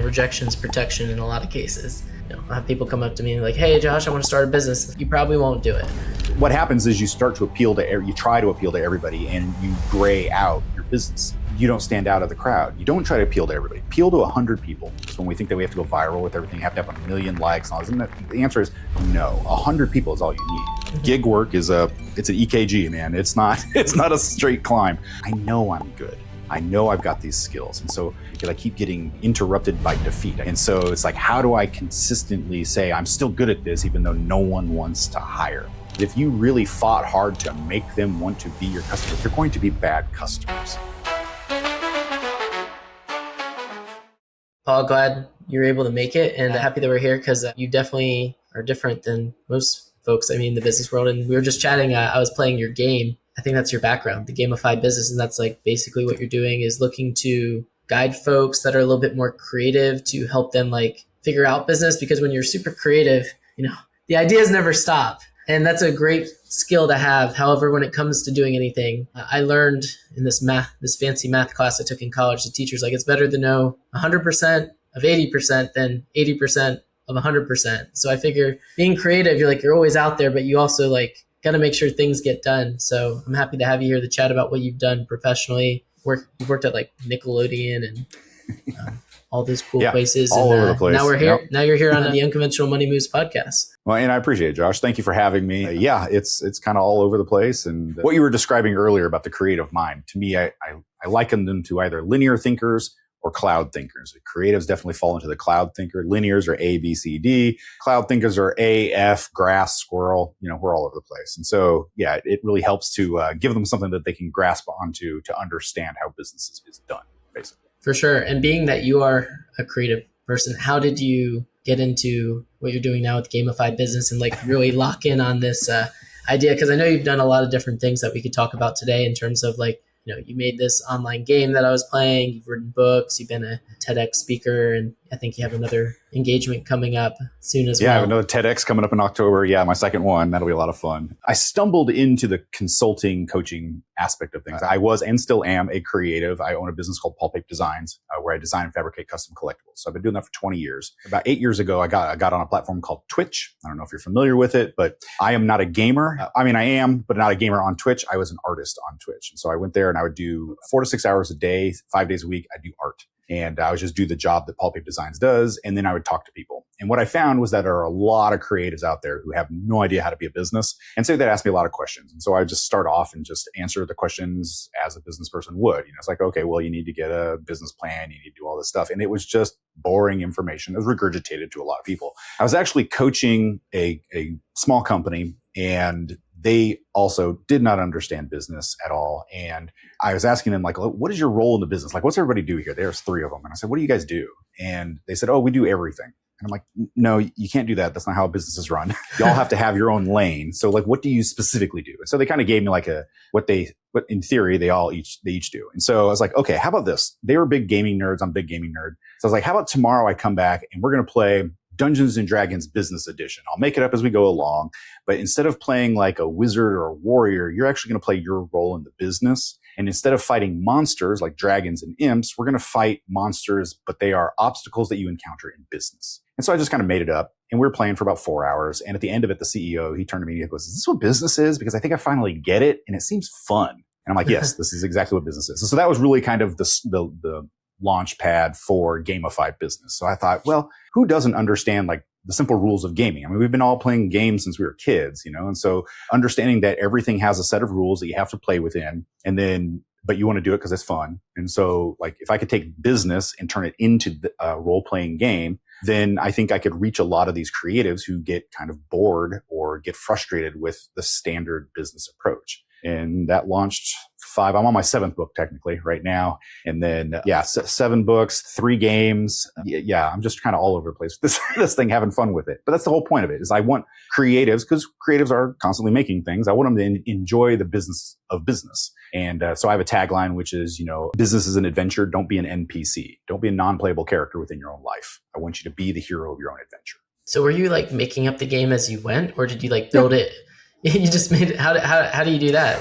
rejection is protection in a lot of cases. I have people come up to me and like, hey, Josh, I want to start a business. You probably won't do it. What happens is you try to appeal to everybody and you gray out your business. You don't stand out of the crowd. You don't try to appeal to everybody. Appeal to 100 people. So when we think that we have to go viral with everything, have to have 1 million likes and all this, the answer is no. 100 people is all you need. Mm-hmm. Gig work it's an EKG, man. It's not a straight climb. I know I'm good. I know I've got these skills. And so I keep getting interrupted by defeat. And so it's like, how do I consistently say I'm still good at this, even though no one wants to hire? If you really fought hard to make them want to be your customers, they're going to be bad customers. Paul, glad you were able to make it, and happy that we're here because you definitely are different than most folks, in the business world. And we were just chatting, I was playing your game. I think that's your background, the Gamified Business. And that's basically what you're doing is looking to guide folks that are a little bit more creative to help them figure out business. Because when you're super creative, the ideas never stop. And that's a great skill to have. However, when it comes to doing anything, I learned in this fancy math class I took in college, the teacher's it's better to know 100% of 80% than 80% of 100%. So I figure being creative, you're always out there, but you also got to make sure things get done. So I'm happy to have you here to chat about what you've done professionally. You've worked at Nickelodeon and all those cool places. All over the place. Now we're here. Yep. Now you're here on the Unconventional Money Moves podcast. Well, and I appreciate it, Josh. Thank you for having me. It's kind of all over the place. And what you were describing earlier about the creative mind, to me, I liken them to either linear thinkers or cloud thinkers. Creatives definitely fall into the cloud thinker. Linears are A, B, C, D. Cloud thinkers are A, F, grass, squirrel. We're all over the place. And so, it really helps to give them something that they can grasp onto to understand how business is done, basically. For sure. And being that you are a creative person, how did you get into what you're doing now with Gamified Business and really lock in on this idea? Because I know you've done a lot of different things that we could talk about today in terms of you made this online game that I was playing, you've written books, you've been a TEDx speaker, and I think you have another engagement coming up soon as well. Yeah, I have another TEDx coming up in October. Yeah, my second one. That'll be a lot of fun. I stumbled into the consulting coaching aspect of things. I was and still am a creative. I own a business called Pape Designs, where I design and fabricate custom collectibles. So I've been doing that for 20 years. About 8 years ago, I got on a platform called Twitch. I don't know if you're familiar with it, but I am not a gamer. I am, but not a gamer on Twitch. I was an artist on Twitch. And so I went there and I would do 4 to 6 hours a day, 5 days a week. I do art. And I would just do the job that Pape Designs does. And then I would talk to people. And what I found was that there are a lot of creatives out there who have no idea how to be a business. And so they'd ask me a lot of questions. And so I would just start off and just answer the questions as a business person would. It's okay, well, you need to get a business plan. You need to do all this stuff. And it was just boring information that was regurgitated to a lot of people. I was actually coaching a small company, and they also did not understand business at all. And I was asking them, what is your role in the business? What's everybody do here? There's 3 of them. And I said, what do you guys do? And they said, oh, we do everything. And I'm like, no, you can't do that. That's not how a business is run. Y'all have to have your own lane. So what do you specifically do? And so they kind of gave me what in theory they each do. And so I was like, okay, how about this? They were big gaming nerds. I'm a big gaming nerd. So I was like, how about tomorrow I come back and we're going to play Dungeons and Dragons Business Edition. I'll make it up as we go along. But instead of playing like a wizard or a warrior, you're actually going to play your role in the business. And instead of fighting monsters like dragons and imps, we're going to fight monsters, but they are obstacles that you encounter in business. And so I just kind of made it up. And we were playing for about 4 hours. And at the end of it, the CEO, he turned to me and he goes, is this what business is? Because I think I finally get it. And it seems fun. And I'm like, yes, this is exactly what business is. So that was really kind of the launch pad for Gamified Business. So I thought, well, who doesn't understand the simple rules of gaming? We've been all playing games since we were kids, and so understanding that everything has a set of rules that you have to play within, but you want to do it because it's fun. And so if I could take business and turn it into a role-playing game, then I think I could reach a lot of these creatives who get kind of bored or get frustrated with the standard business approach. And that launched 5. I'm on my 7th book technically right now. And then, 7 books, 3 games. Yeah, I'm just kind of all over the place with this thing, having fun with it. But that's the whole point of it, is I want creatives, because creatives are constantly making things. I want them to enjoy the business of business. And so I have a tagline, which is, business is an adventure. Don't be an NPC. Don't be a non-playable character within your own life. I want you to be the hero of your own adventure. So were you making up the game as you went, or did you build it? You just made it. How do you do that?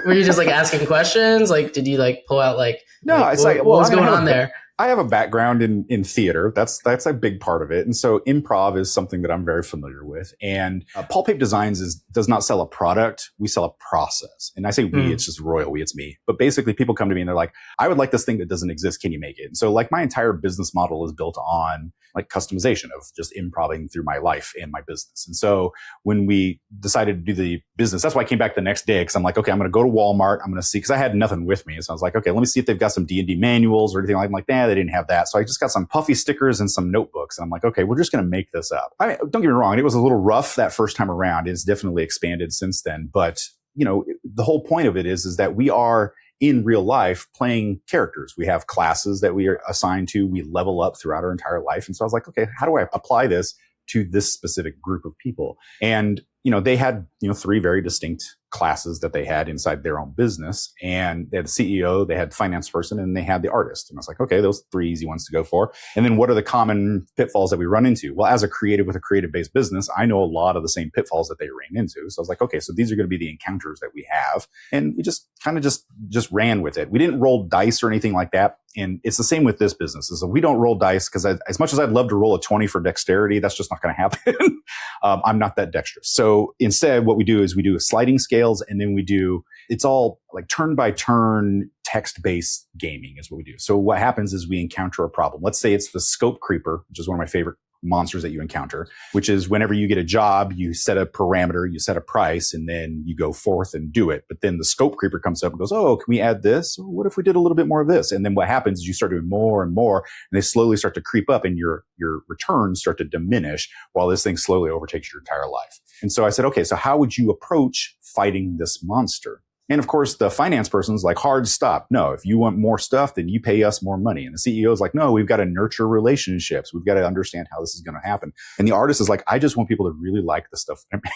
Were you just asking questions? Did you pull out No, it's what was going on there? I have a background in theater. That's a big part of it. And so improv is something that I'm very familiar with. And Paul Pape Designs does not sell a product. We sell a process. And I say we, it's just royal we, it's me. But basically people come to me and they're like, I would like this thing that doesn't exist. Can you make it? And so like my entire business model is built on like customization of just improving through my life and my business. And so when we decided to do the business, that's why I came back the next day, because I'm like, okay, I'm going to go to Walmart. I'm going to see, because I had nothing with me. So I was like, okay, let me see if they've got some D&D manuals or anything. I'm like, nah, they didn't have that. So I just got some puffy stickers and some notebooks. And I'm like, okay, we're just going to make this up. I mean, don't get me wrong. It was a little rough that first time around. It's definitely expanded since then. But, you know, the whole point of it is that we are in real life playing characters. We have classes that we are assigned to. We level up throughout our entire life. And so I was like, okay, how do I apply this to this specific group of people? And, you know, they had, you know, 3 very distinct classes that they had inside their own business. And they had the CEO, they had finance person, and they had the artist. And I was like, okay, those 3 easy ones to go for. And then what are the common pitfalls that we run into? Well, as a creative with a creative-based business, I know a lot of the same pitfalls that they ran into. So I was like, okay, so these are going to be the encounters that we have. And we just kind of just ran with it. We didn't roll dice or anything like that. And it's the same with this business. So we don't roll dice because as much as I'd love to roll a 20 for dexterity, that's just not going to happen. I'm not that dexterous. So instead, what we do is we do sliding scales, and then it's all like turn by turn text-based gaming is what we do. So what happens is we encounter a problem. Let's say it's the scope creeper, which is one of my favorite monsters that you encounter, which is whenever you get a job, you set a parameter, you set a price, and then you go forth and do it. But then the scope creeper comes up and goes, oh, can we add this? Or what if we did a little bit more of this? And then what happens is you start doing more and more, and they slowly start to creep up, and your returns start to diminish while this thing slowly overtakes your entire life. And so I said, okay, so how would you approach fighting this monster? And of course, the finance person's like, hard stop. No, if you want more stuff, then you pay us more money. And the CEO is like, no, we've got to nurture relationships. We've got to understand how this is going to happen. And the artist is like, I just want people to really like the stuff that I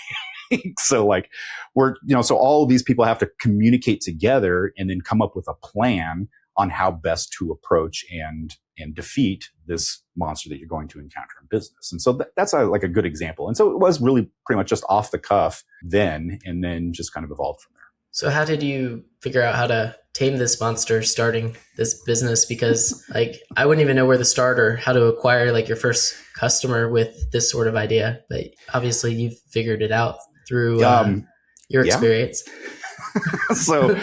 make. So like so all of these people have to communicate together and then come up with a plan on how best to approach and defeat this monster that you're going to encounter in business. And so that's like a good example. And so it was really pretty much just off the cuff then, and then just kind of evolved from there. So how did you figure out how to tame this monster starting this business? Because like, I wouldn't even know where to start or how to acquire like your first customer with this sort of idea. But obviously you've figured it out through your experience. So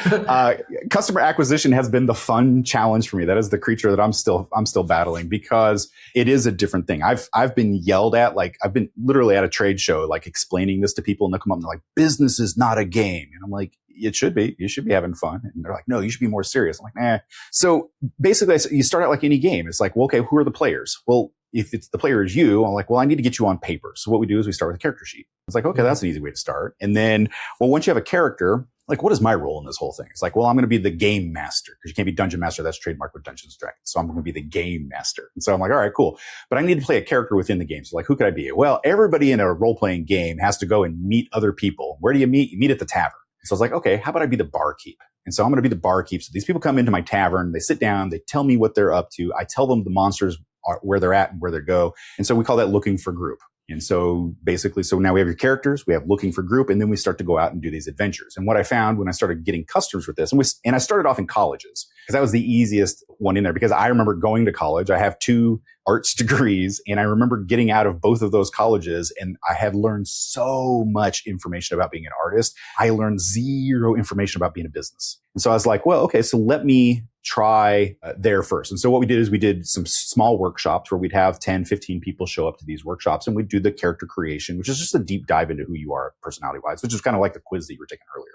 customer acquisition has been the fun challenge for me. That is the creature that I'm still battling, because it is a different thing. I've been yelled at, like I've been literally at a trade show, like explaining this to people, and they come up and they're like, business is not a game. And I'm like, it should be. You should be having fun. And they're like, no, you should be more serious. I'm like, nah. So basically, you start out like any game. It's like, well, okay, who are the players? Well, if it's the player is you, I'm like, well, I need to get you on paper. So what we do is we start with a character sheet. It's like, okay, that's an easy way to start. And then, well, once you have a character, like, what is my role in this whole thing? It's like, well, I'm going to be the game master, because you can't be dungeon master. That's trademarked with Dungeons & Dragons. So I'm going to be the game master. And so I'm like, all right, cool. But I need to play a character within the game. So like, who could I be? Well, everybody in a role-playing game has to go and meet other people. Where do you meet? You meet at the tavern. So I was like, okay, how about I be the barkeep? And so I'm going to be the barkeep. So these people come into my tavern, they sit down, they tell me what they're up to. I tell them the monsters are where they're at and where they go. And so we call that looking for group. And so basically, so now we have your characters, we have looking for group, and then we start to go out and do these adventures. And what I found when I started getting customers with this, and I started off in colleges, because that was the easiest one in there, because I remember going to college. I have 2 arts degrees, and I remember getting out of both of those colleges, and I had learned so much information about being an artist. I learned 0 information about being a business. And so I was like, well, okay, so let me try there first. And so what we did is we did some small workshops where we'd have 10, 15 people show up to these workshops, and we'd do the character creation, which is just a deep dive into who you are personality wise, which is kind of like the quiz that you were taking earlier.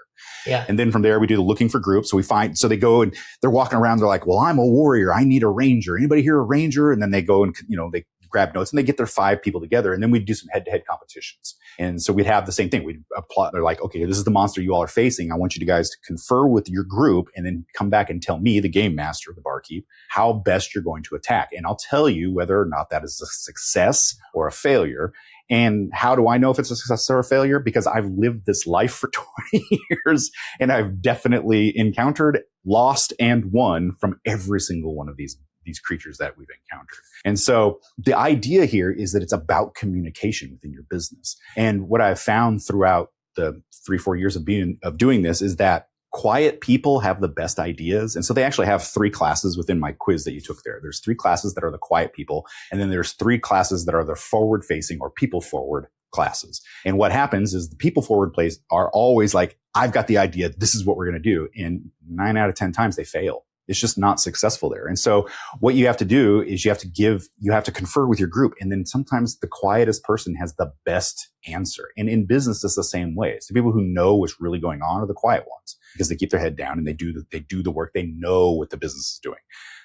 Yeah. And then from there, we do the looking for groups. So they go and they're walking around. They're like, well, I'm a warrior. I need a ranger. Anybody here a ranger? And then they go and, they grab notes, and they get their 5 people together, and then we'd do some head-to-head competitions. And so we'd have the same thing. We'd apply. They're like, okay, this is the monster you all are facing. I want you guys to confer with your group and then come back and tell me, the game master, the barkeep, how best you're going to attack. And I'll tell you whether or not that is a success or a failure. And how do I know if it's a success or a failure? Because I've lived this life for 20 years, and I've definitely encountered, lost, and won from every single one of these creatures that we've encountered. And so the idea here is that it's about communication within your business. And what I've found throughout the 3-4 years of doing this is that quiet people have the best ideas. And so they actually have 3 classes within my quiz that you took there. There's 3 classes that are the quiet people. And then there's 3 classes that are the forward facing or people forward classes. And what happens is the people forward plays are always like, I've got the idea. This is what we're going to do. And 9 out of 10 times they fail. It's just not successful there. And so what you have to do is you have to confer with your group. And then sometimes the quietest person has the best answer. And in business, it's the same way. It's the people who know what's really going on are the quiet ones because they keep their head down and they do the work. They know what the business is doing.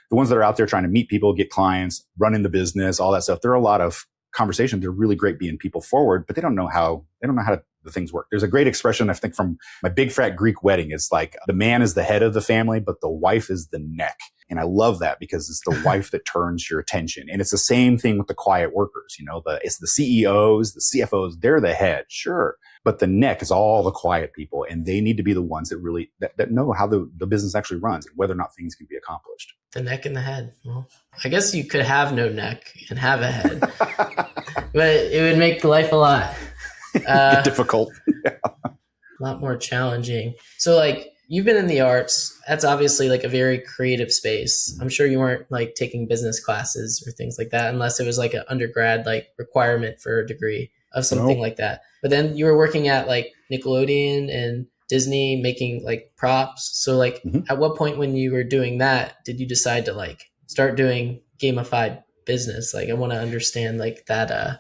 The ones that are out there trying to meet people, get clients, running the business, all that stuff. There are a lot of conversations. They're really great being people forward, but they don't know how the things work. There's a great expression, I think, from my big fat Greek wedding. It's like the man is the head of the family, but the wife is the neck. And I love that because it's the wife that turns your attention. And it's the same thing with the quiet workers. It's the CEOs, the CFOs, they're the head, sure. But the neck is all the quiet people. And they need to be the ones that really, that know how the business actually runs and whether or not things can be accomplished. The neck and the head. Well, I guess you could have no neck and have a head, but it would make life a lot difficult. Yeah. A lot more challenging. So like, you've been in the arts. That's obviously like a very creative space. I'm sure you weren't like taking business classes or things like that, unless it was like an undergrad, like requirement for a degree of something like that. But then you were working at like Nickelodeon and Disney making like props. So like at what point when you were doing that, did you decide to like start doing gamified business? Like I want to understand like that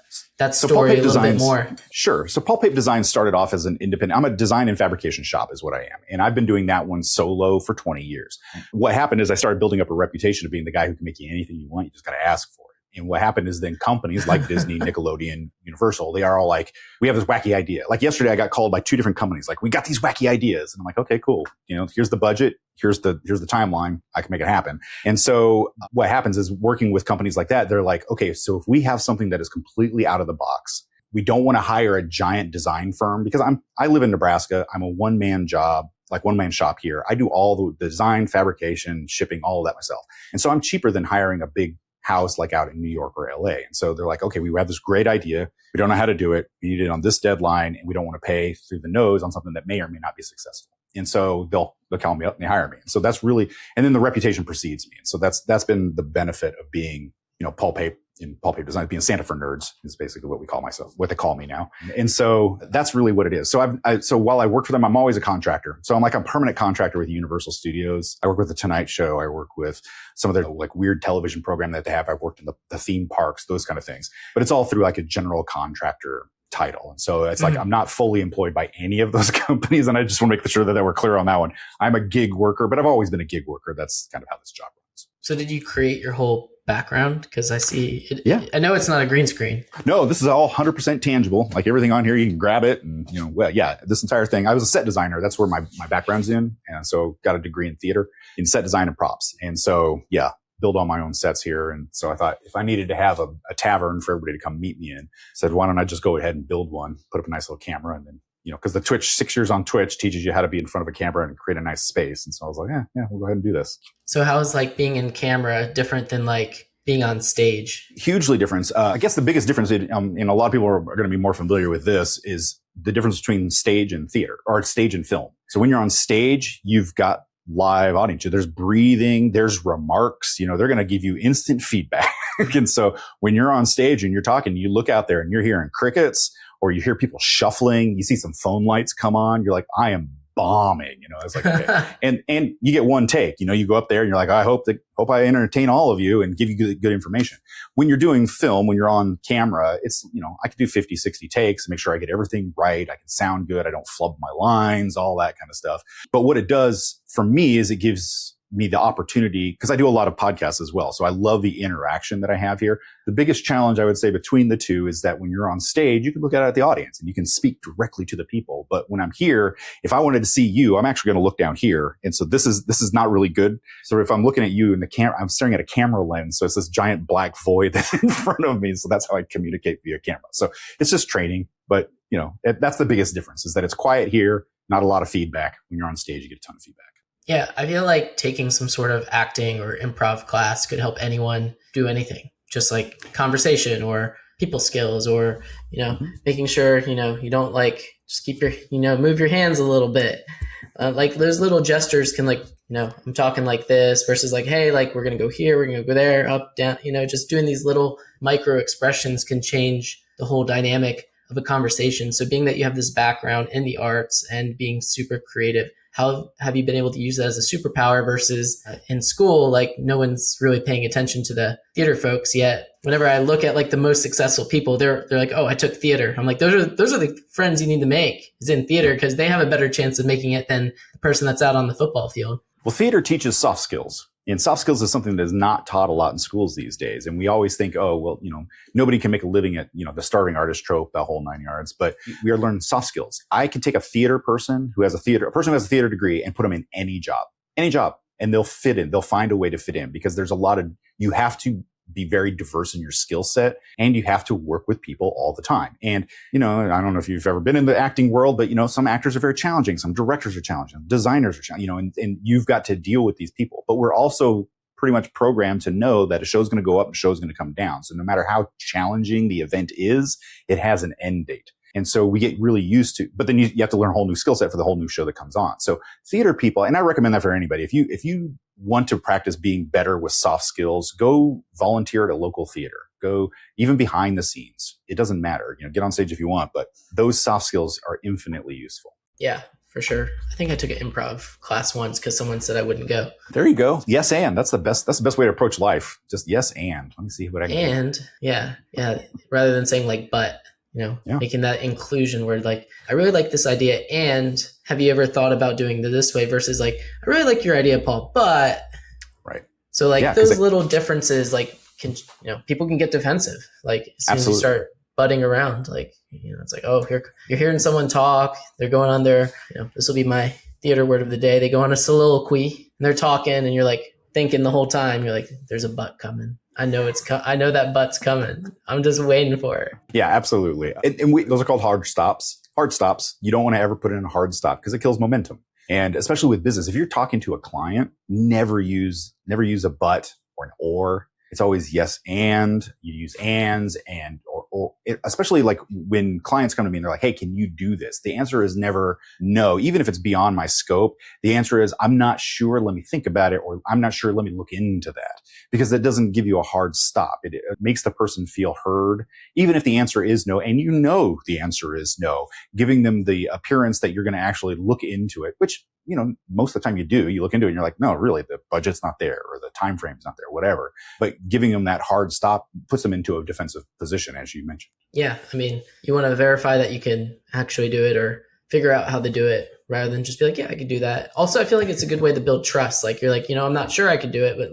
story a little bit more. Sure. So Pulp Pape Design started off as an independent. I'm a design and fabrication shop is what I am. And I've been doing that one solo for 20 years. What happened is I started building up a reputation of being the guy who can make you anything you want. You just got to ask for it. And what happened is then companies like Disney, Nickelodeon, Universal, they are all like, we have this wacky idea. Like yesterday, I got called by 2 different companies. Like, we got these wacky ideas. And I'm like, okay, cool. Here's the budget. Here's the timeline. I can make it happen. And so what happens is working with companies like that, they're like, okay, so if we have something that is completely out of the box, we don't want to hire a giant design firm because I live in Nebraska. I'm a one-man job, like one-man shop here. I do all the design, fabrication, shipping, all of that myself. And so I'm cheaper than hiring a big house like out in New York or LA. And so they're like, okay, we have this great idea. We don't know how to do it. We need it on this deadline and we don't want to pay through the nose on something that may or may not be successful. And so they'll call me up and they hire me. And so that's really, and then the reputation precedes me. And so that's been the benefit of being, Pulp Pape in Pulp Pape Design, being Santa for nerds is basically what they call me now. And so that's really what it is. So so while I work for them, I'm always a contractor. So I'm like a permanent contractor with Universal Studios. I work with the Tonight Show. I work with some of their like weird television program that they have. I've worked in the theme parks, those kind of things, but it's all through like a general contractor title. And so it's like, I'm not fully employed by any of those companies. And I just want to make sure that we're clear on that one. I'm a gig worker, but I've always been a gig worker. That's kind of how this job runs. So did you create your whole background? Because I see it. Yeah. I know it's not a green screen. No, this is all 100% tangible. Like everything on here, you can grab it. And, this entire thing. I was a set designer. That's where my background's in. And so got a degree in theater, in set design and props. And so, build all my own sets here. And so I thought if I needed to have a tavern for everybody to come meet me in, said, why don't I just go ahead and build one, put up a nice little camera, and then, because the 6 years on Twitch teaches you how to be in front of a camera and create a nice space. And so I was like, we'll go ahead and do this. So how is like being in camera different than like being on stage? Hugely different. I guess the biggest difference, and a lot of people are going to be more familiar with this, is the difference between stage and theater, or stage and film. So when you're on stage, you've got live audience. There's breathing, there's remarks, they're going to give you instant feedback. And so when you're on stage and you're talking, you look out there and you're hearing crickets, or you hear people shuffling, you see some phone lights come on, you're like, I am bombing, it's like, okay. and you get one take, you go up there and you're like, I hope I entertain all of you and give you good information. When you're doing film, when you're on camera, it's, I can do 50, 60 takes and make sure I get everything right. I can sound good. I don't flub my lines, all that kind of stuff. But what it does for me is it gives me the opportunity, because I do a lot of podcasts as well. So I love the interaction that I have here. The biggest challenge I would say between the two is that when you're on stage, you can look out at the audience and you can speak directly to the people. But when I'm here, if I wanted to see you, I'm actually going to look down here. And so this is not really good. So if I'm looking at you in the camera, I'm staring at a camera lens. So it's this giant black void that's in front of me. So that's how I communicate via camera. So it's just training. But, that's the biggest difference, is that it's quiet here, not a lot of feedback. When you're on stage, you get a ton of feedback. Yeah, I feel like taking some sort of acting or improv class could help anyone do anything, just like conversation or people skills, or, making sure, you don't like just keep your, move your hands a little bit. Like those little gestures can like, I'm talking like this versus like, hey, like we're going to go here, we're going to go there, up, down, just doing these little micro expressions can change the whole dynamic of a conversation. So being that you have this background in the arts and being super creative, how have you been able to use that as a superpower versus in school, like no one's really paying attention to the theater folks yet. Whenever I look at like the most successful people, they're like, oh, I took theater. I'm like, those are the friends you need to make is in theater because they have a better chance of making it than the person that's out on the football field. Well, theater teaches soft skills. And soft skills is something that is not taught a lot in schools these days. And we always think, oh, well, nobody can make a living at, the starving artist trope, the whole 9 yards. But we are learning soft skills. I can take a theater person who has a theater degree and put them in any job, and they'll fit in. They'll find a way to fit in because there's you have to be very diverse in your skill set and you have to work with people all the time. And, I don't know if you've ever been in the acting world, but, some actors are very challenging. Some directors are challenging. Designers are challenging, and you've got to deal with these people. But we're also pretty much programmed to know that a show's going to go up and a show's going to come down. So no matter how challenging the event is, it has an end date. And so we get really used to, but then you have to learn a whole new skill set for the whole new show that comes on. So theater people, and I recommend that for anybody. If you want to practice being better with soft skills, go volunteer at a local theater. Go even behind the scenes. It doesn't matter. Get on stage if you want, but those soft skills are infinitely useful. Yeah, for sure. I think I took an improv class once because someone said I wouldn't go. There you go. Yes, and that's the best way to approach life. Just yes, and let me see what I can do. And yeah. Rather than saying like, but. Making that inclusion where like, I really like this idea. And have you ever thought about doing it this way versus like, I really like your idea, Paul, but. Right. So like those little differences, like people can get defensive. Like as soon as you start butting around, like, it's like, oh, you're hearing someone talk. They're going on their, this will be my theater word of the day. They go on a soliloquy and they're talking and you're like thinking the whole time, you're like, there's a butt coming. I know I know that butt's coming. I'm just waiting for it. Yeah, absolutely. And those are called hard stops. Hard stops. You don't want to ever put in a hard stop because it kills momentum. And especially with business, if you're talking to a client, never use a but or an or. It's always yes and. You use ands and especially like when clients come to me and they're like, hey, can you do this? The answer is never no, even if it's beyond my scope. The answer is I'm not sure. Let me think about it, or I'm not sure. Let me look into that, because that doesn't give you a hard stop. It makes the person feel heard, even if the answer is no, and the answer is no, giving them the appearance that you're going to actually look into it, which most of the time you do. You look into it and you're like, no, really, the budget's not there or the time frame's not there, whatever. But giving them that hard stop puts them into a defensive position, as you mentioned. Yeah. I mean, you want to verify that you can actually do it or figure out how to do it rather than just be like, yeah, I could do that. Also, I feel like it's a good way to build trust. Like you're like, I'm not sure I could do it, but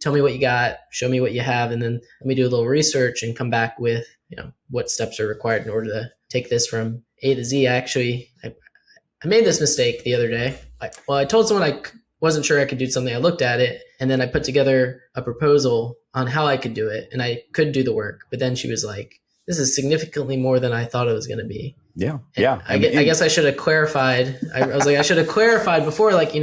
tell me what you got, show me what you have. And then let me do a little research and come back with, what steps are required in order to take this from A to Z. I made this mistake the other day. I told someone I wasn't sure I could do something. I looked at it and then I put together a proposal on how I could do it and I could do the work. But then she was like, this is significantly more than I thought it was going to be. Yeah. And yeah. I guess I should have clarified. I was like, I should have clarified before, like,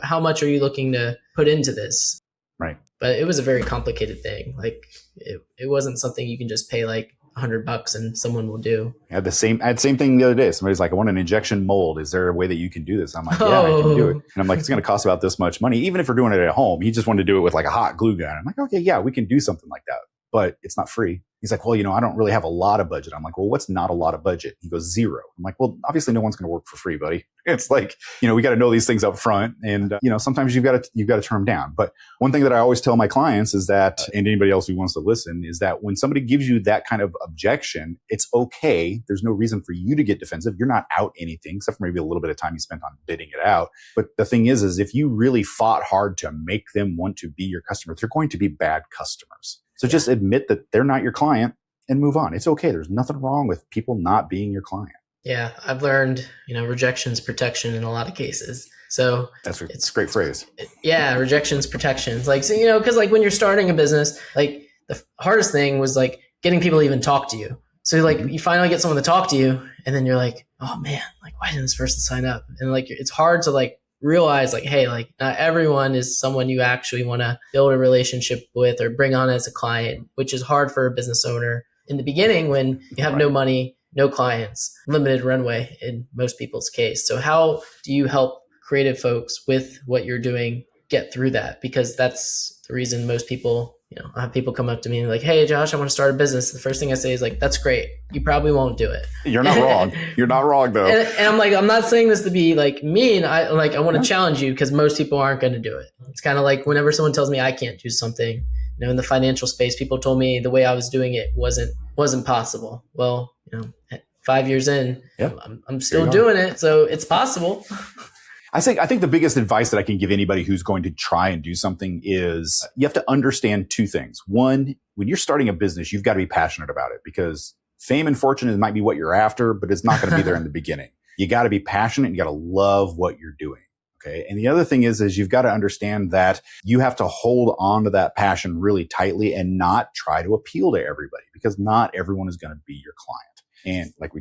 how much are you looking to put into this? Right. But it was a very complicated thing. Like it wasn't something you can just pay like $100 and someone will do. I had the same thing the other day. Somebody's like, I want an injection mold. Is there a way that you can do this? I'm like, yeah, I can do it. And I'm like, it's going to cost about this much money. Even if we're doing it at home, he just wanted to do it with like a hot glue gun. I'm like, okay, yeah, we can do something like that, but it's not free. He's like, well, I don't really have a lot of budget. I'm like, well, what's not a lot of budget? He goes, 0. I'm like, well, obviously no one's going to work for free, buddy. It's like, we got to know these things up front. And, sometimes you've got to turn them down. But one thing that I always tell my clients is that, and anybody else who wants to listen, is that when somebody gives you that kind of objection, it's okay. There's no reason for you to get defensive. You're not out anything except for maybe a little bit of time you spent on bidding it out. But the thing is if you really fought hard to make them want to be your customer, they're going to be bad customers. So just admit that they're not your client and move on. It's okay. There's nothing wrong with people not being your client. Yeah. I've learned, rejection is protection in a lot of cases. So it's a great phrase. Rejection is protection. It's like, so, cause like when you're starting a business, like the hardest thing was like getting people to even talk to you. So like you finally get someone to talk to you and then you're like, oh man, like why didn't this person sign up? And like, it's hard to like realize like, hey, like not everyone is someone you actually want to build a relationship with or bring on as a client, which is hard for a business owner in the beginning when you have no money no clients, limited runway in most people's case. So how do you help creative folks with what you're doing get through that? Because that's the reason most people, I have people come up to me and like, hey, Josh, I want to start a business. The first thing I say is like, that's great. You probably won't do it. You're not wrong. You're not wrong though. And I'm like, I'm not saying this to be like mean. I want to challenge you because most people aren't going to do it. It's kind of like whenever someone tells me I can't do something, in the financial space, people told me the way I was doing it wasn't possible. Well, 5 years in, I'm still doing it. So it's possible. I think the biggest advice that I can give anybody who's going to try and do something is you have to understand two things. One, when you're starting a business, you've got to be passionate about it because fame and fortune might be what you're after, but it's not going to be there in the beginning. You got to be passionate and you got to love what you're doing. Okay. And the other thing is you've got to understand that you have to hold on to that passion really tightly and not try to appeal to everybody because not everyone is going to be your client. And like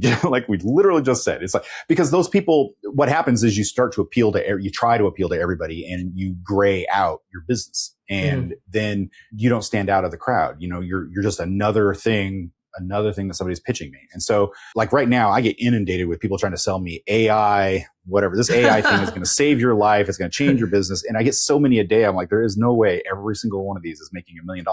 we literally just said, it's like, because those people, what happens is you try to appeal to everybody and you gray out your business and then you don't stand out of the crowd. You're just another thing that somebody's pitching me. And so like right now I get inundated with people trying to sell me AI, whatever. This AI thing is going to save your life. It's going to change your business. And I get so many a day. I'm like, there is no way every single one of these is making $1 million.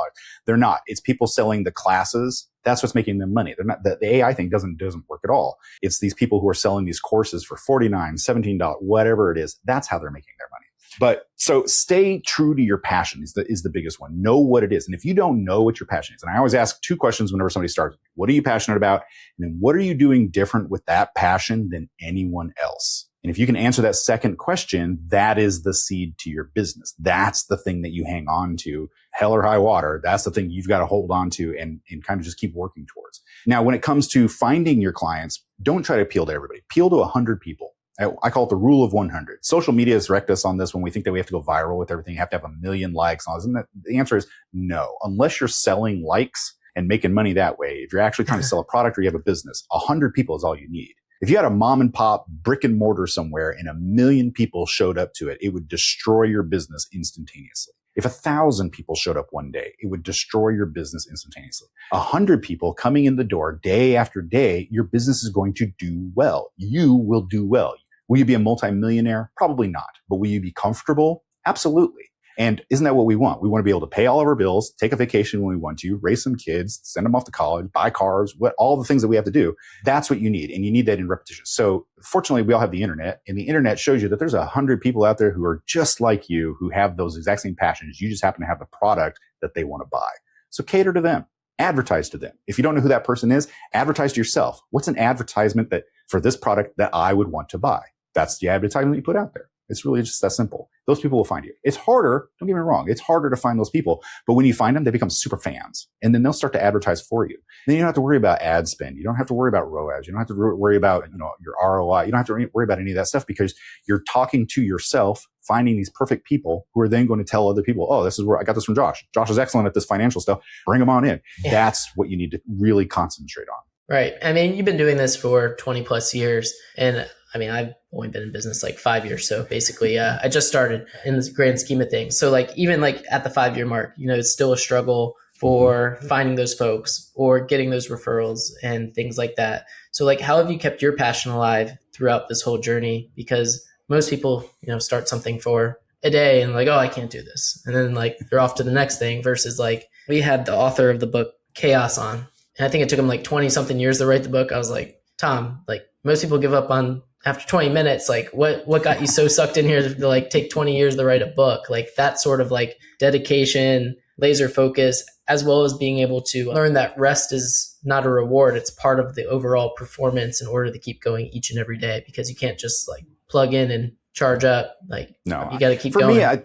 They're not. It's people selling the classes. That's what's making them money. They're not, the AI thing doesn't work at all. It's these people who are selling these courses for $49, $17, whatever it is. That's how they're making their money. But so stay true to your passion is the biggest one. Know what it is. And if you don't know what your passion is, and I always ask two questions whenever somebody starts, what are you passionate about? And then what are you doing different with that passion than anyone else? And if you can answer that second question, that is the seed to your business. That's the thing that you hang on to, hell or high water. That's the thing you've got to hold on to and kind of just keep working towards. Now, when it comes to finding your clients, don't try to appeal to everybody. Appeal to 100 people. I call it the rule of 100. Social media has wrecked us on this when we think that we have to go viral with everything. You have to have 1 million likes. And all this. And the answer is no. Unless you're selling likes and making money that way, if you're actually trying to sell a product or you have a business, 100 people is all you need. If you had a mom and pop brick and mortar somewhere and 1 million people showed up to it, it would destroy your business instantaneously. If 1,000 people showed up one day, it would destroy your business instantaneously. 100 people coming in the door day after day, your business is going to do well. You will do well. Will you be a multimillionaire? Probably not. But will you be comfortable? Absolutely. And isn't that what we want? We want to be able to pay all of our bills, take a vacation when we want to, raise some kids, send them off to college, buy cars, all the things that we have to do. That's what you need. And you need that in repetition. So fortunately, we all have the internet, and the internet shows you that there's 100 people out there who are just like you, who have those exact same passions. You just happen to have the product that they want to buy. So cater to them. Advertise to them. If you don't know who that person is, advertise to yourself. What's an advertisement that for this product that I would want to buy? That's the advertisement you put out there. It's really just that simple. Those people will find you. It's harder. Don't get me wrong. It's harder to find those people. But when you find them, they become super fans. And then they'll start to advertise for you. Then you don't have to worry about ad spend. You don't have to worry about ROAS. You don't have to worry about, your ROI. You don't have to worry about any of that stuff because you're talking to yourself, finding these perfect people who are then going to tell other people, oh, this is where I got this from Josh. Josh is excellent at this financial stuff. Bring them on in. Yeah. That's what you need to really concentrate on. Right. I mean, you've been doing this for 20 plus years. And I've only been in business like 5 years. So basically, I just started in the grand scheme of things. So even at the 5-year mark, it's still a struggle for finding those folks or getting those referrals and things like that. So how have you kept your passion alive throughout this whole journey? Because most people, start something for a day and oh, I can't do this. And then they're off to the next thing versus we had the author of the book Chaos on. And I think it took him 20 something years to write the book. I was like, Tom, most people give up on after 20 minutes, what got you so sucked in here to take 20 years to write a book? That sort of dedication, laser focus, as well as being able to learn that rest is not a reward. It's part of the overall performance in order to keep going each and every day, because you can't just plug in and charge up. No, you got to keep going. For me,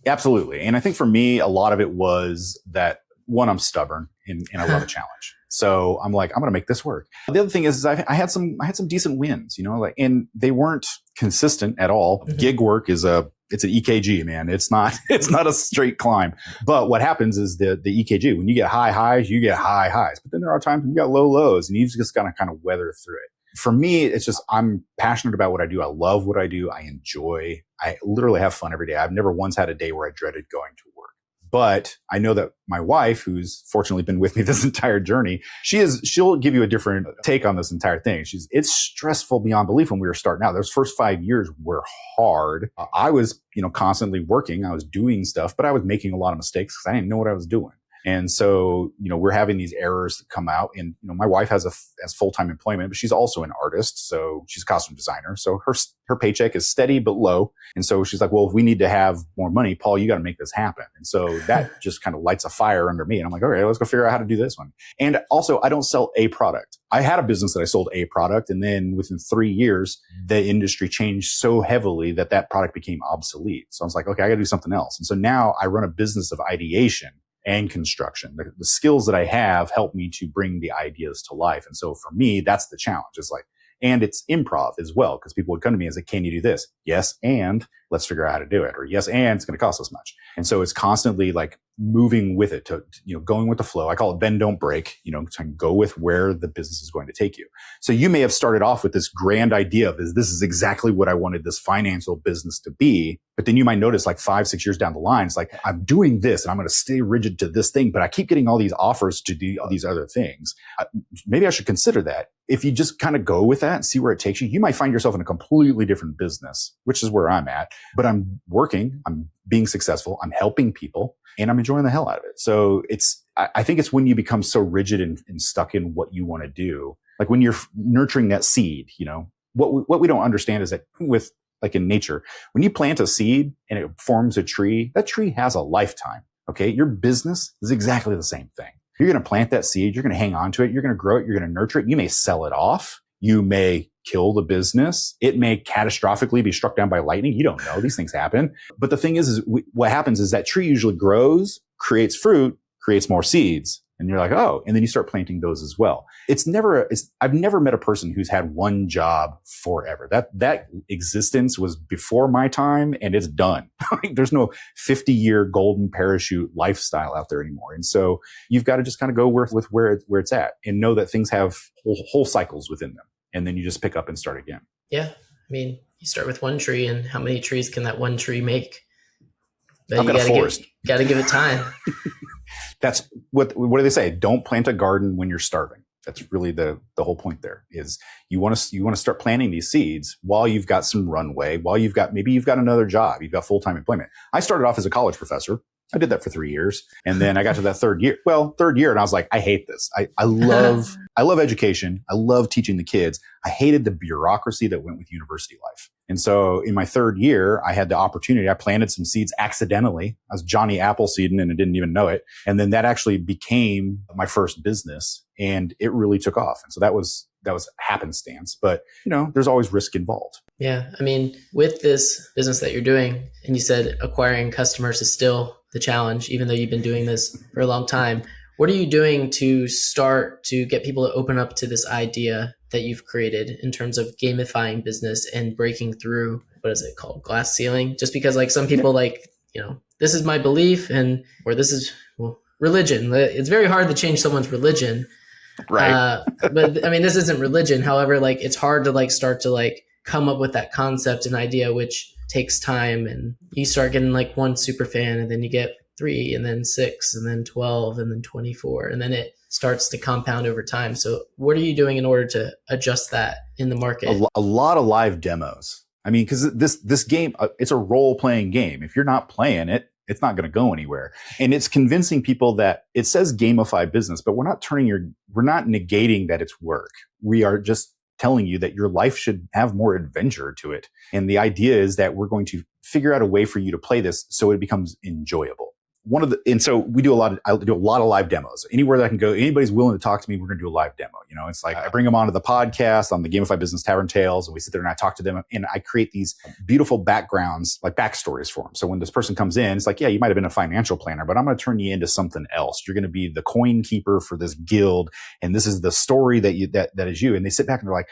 absolutely. And I think for me, a lot of it was that one, I'm stubborn and I love a challenge. So I'm I'm going to make this work. The other thing is I had some decent wins, and they weren't consistent at all. Mm-hmm. Gig work it's an EKG, man. It's not a straight climb. But what happens is the EKG, when you get high highs, you get high highs. But then there are times when you got low lows, and you've just got to kind of weather through it. For me, it's just, I'm passionate about what I do. I love what I do. I literally have fun every day. I've never once had a day where I dreaded going to work. But I know that my wife, who's fortunately been with me this entire journey, she'll give you a different take on this entire thing. It's stressful beyond belief when we were starting out. Those first 5 years were hard. I was, constantly working. I was doing stuff, but I was making a lot of mistakes because I didn't know what I was doing. And so, we're having these errors that come out, and, my wife has full-time employment, but she's also an artist. So she's a costume designer. So her paycheck is steady, but low. And so she's like, well, if we need to have more money, Paul, you got to make this happen. And so that just kind of lights a fire under me. And I'm like, all right, let's go figure out how to do this one. And also, I don't sell a product. I had a business that I sold a product. And then within 3 years, the industry changed so heavily that product became obsolete. So I was like, okay, I got to do something else. And so now I run a business of ideation and construction. The skills that I have help me to bring the ideas to life. And so for me, that's the challenge. And it's improv as well, because people would come to me and say, can you do this? Yes. And let's figure out how to do it. Or yes. And it's going to cost us much. And so it's constantly like moving with it to, going with the flow. I call it bend, don't break, to go with where the business is going to take you. So you may have started off with this grand idea of this is exactly what I wanted this financial business to be. But then you might notice like 5-6 years down the line, it's like, I'm doing this and I'm going to stay rigid to this thing, but I keep getting all these offers to do all these other things. Maybe I should consider that. If you just kind of go with that and see where it takes you, you might find yourself in a completely different business, which is where I'm at. But I'm working, I'm being successful, I'm helping people, and I'm enjoying the hell out of it. So I think it's when you become so rigid and stuck in what you want to do, like when you're nurturing that seed, what we don't understand is that with like in nature, when you plant a seed and it forms a tree, that tree has a lifetime. Okay. Your business is exactly the same thing. You're going to plant that seed. You're going to hang on to it. You're going to grow it. You're going to nurture it. You may sell it off. You may kill the business. It may catastrophically be struck down by lightning. You don't know. These things happen. But the thing is what happens is that tree usually grows, creates fruit, creates more seeds. And you're like, oh, and then you start planting those as well. I've never met a person who's had one job forever. That existence was before my time and it's done. There's no 50-year golden parachute lifestyle out there anymore. And so you've got to just kind of go with where it's at and know that things have whole cycles within them. And then you just pick up and start again. Yeah. I mean, you start with one tree, and how many trees can that one tree make? But I've got a forest. Got to give it time. That's what do they say? Don't plant a garden when you're starving. That's really the whole point there is you want to start planting these seeds while you've got some runway, while you've got another job, you've got full-time employment. I started off as a college professor. I did that for 3 years. And then I got to that third year, and I was like, I hate this. I love education. I love teaching the kids. I hated the bureaucracy that went with university life. And so in my third year, I had the opportunity. I planted some seeds accidentally. I was Johnny Appleseeding and I didn't even know it. And then that actually became my first business and it really took off. And so that was happenstance, but there's always risk involved. Yeah. I mean, with this business that you're doing, and you said acquiring customers is still the challenge, even though you've been doing this for a long time. What are you doing to start to get people to open up to this idea that you've created in terms of gamifying business and breaking through, what is it called? Glass ceiling? Just because like some people this is my belief or this is religion. It's very hard to change someone's religion. Right. But I mean, this isn't religion. However, like it's hard to start to come up with that concept and idea, which takes time, and you start getting one super fan, and then you get 3, and then 6, and then 12, and then 24, and then it starts to compound over time. So what are you doing in order to adjust that in the market? A lot of live demos. I mean, because this game, it's a role-playing game. If you're not playing it, it's not going to go anywhere. And it's convincing people that it says gamified business, but we're not negating that it's work. We are just telling you that your life should have more adventure to it. And the idea is that we're going to figure out a way for you to play this so it becomes enjoyable. And so I do a lot of live demos. Anywhere that I can go, anybody's willing to talk to me, we're going to do a live demo. It's like I bring them onto the podcast on the Gamified Business Tavern Tales, and we sit there and I talk to them, and I create these beautiful backgrounds, like backstories for them. So when this person comes in, it's like, yeah, you might have been a financial planner, but I'm going to turn you into something else. You're going to be the coin keeper for this guild, and this is the story that is you. And they sit back and they're like,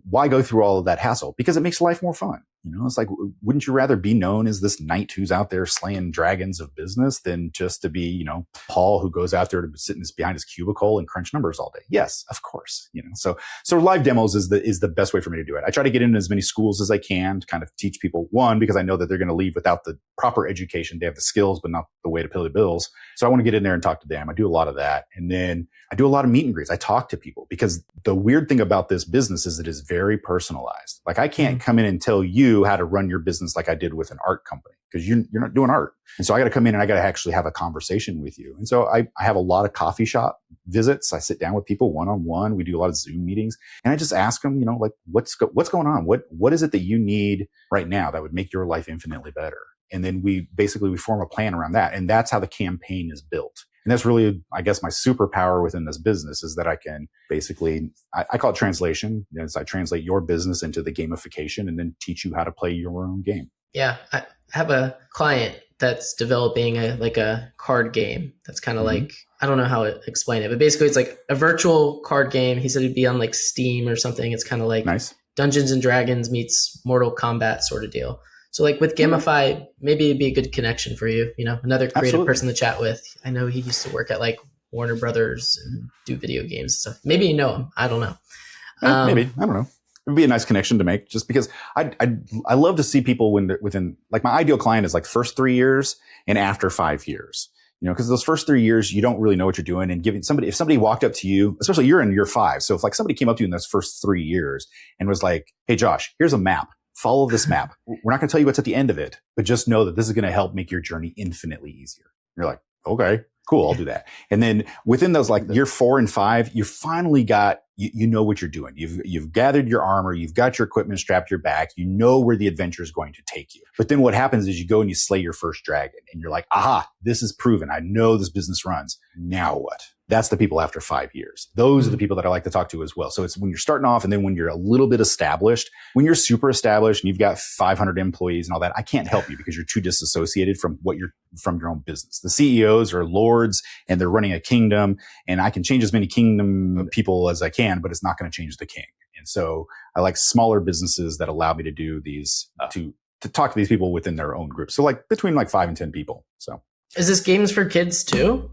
why go through all of that hassle? Because it makes life more fun. It's like, wouldn't you rather be known as this knight who's out there slaying dragons of business than just to be, Paul who goes out there to sit behind his cubicle and crunch numbers all day? Yes, of course. So live demos is the best way for me to do it. I try to get into as many schools as I can to kind of teach people, one, because I know that they're going to leave without the proper education. They have the skills, but not the way to pay the bills. So I want to get in there and talk to them. I do a lot of that. And then I do a lot of meet and greets. I talk to people because the weird thing about this business is it is very personalized. Like I can't come in and tell you how to run your business like I did with an art company because you're not doing art. And so I got to come in and I got to actually have a conversation with you. And so I have a lot of coffee shop visits. I sit down with people one-on-one. We do a lot of Zoom meetings and I just ask them, like what's going on? What is it that you need right now that would make your life infinitely better? And then we form a plan around that. And that's how the campaign is built. And that's really, I guess, my superpower within this business is that I can basically, I call it translation. I translate your business into the gamification and then teach you how to play your own game. Yeah. I have a client that's developing a card game that's kind of like, I don't know how to explain it, but basically it's like a virtual card game. He said it'd be on like Steam or something. It's kind of like nice. Dungeons and Dragons meets Mortal Kombat sort of deal. So like with Gamify, maybe it'd be a good connection for you, another creative Absolutely. person to chat with. I know he used to work at like Warner Brothers and do video games and stuff. Maybe you know him. I don't know. Maybe. I don't know. It'd be a nice connection to make just because I love to see people within like my ideal client is like first 3 years and after 5 years. Because those first 3 years, you don't really know what you're doing. And if somebody walked up to you, especially you're in year 5. So if like somebody came up to you in those first 3 years and was like, hey, Josh, here's a map. Follow this map. We're not going to tell you what's at the end of it, but just know that this is going to help make your journey infinitely easier. You're like, okay, cool. I'll do that. And then within those like year 4 and 5, you finally got, you know what you're doing. You've gathered your armor. You've got your equipment strapped to your back. You know where the adventure is going to take you. But then what happens is you go and you slay your first dragon and you're like, aha, this is proven. I know this business runs. Now what? That's the people after 5 years. Those are the people that I like to talk to as well. So it's when you're starting off and then when you're a little bit established, when you're super established and you've got 500 employees and all that, I can't help you because you're too disassociated from from your own business. The CEOs are lords and they're running a kingdom and I can change as many kingdom people as I can, but it's not going to change the king. And so I like smaller businesses that allow me to do these, to talk to these people within their own group. So like between like 5 and 10 people. So is this games for kids too?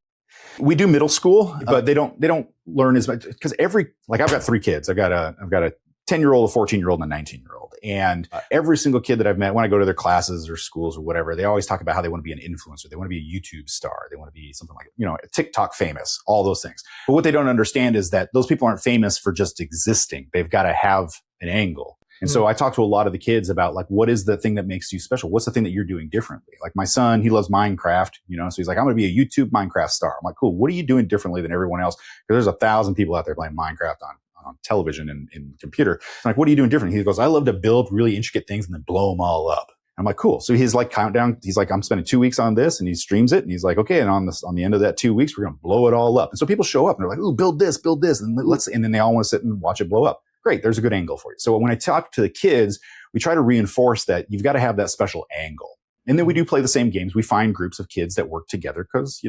We do middle school, but they don't learn as much because I've got 3 kids. I've got a 10-year-old, a 14-year-old, and a 19-year-old. And every single kid that I've met, when I go to their classes or schools or whatever, they always talk about how they want to be an influencer. They want to be a YouTube star. They want to be something like, TikTok famous, all those things. But what they don't understand is that those people aren't famous for just existing. They've got to have an angle. And so I talk to a lot of the kids about like, what is the thing that makes you special? What's the thing that you're doing differently? Like my son, he loves Minecraft, so he's like, I'm going to be a YouTube Minecraft star. I'm like, cool. What are you doing differently than everyone else? Because there's 1,000 people out there playing Minecraft on television and computer. I'm like, what are you doing different? He goes, I love to build really intricate things and then blow them all up. I'm like, cool. So he's like countdown. He's like, I'm spending 2 weeks on this and he streams it. And he's like, okay. And on the end of that 2 weeks, we're going to blow it all up. And so people show up and they're like, ooh, build this. And then they all want to sit and watch it blow up. Great. There's a good angle for you. So when I talk to the kids, we try to reinforce that you've got to have that special angle. And then we do play the same games. We find groups of kids that work together because,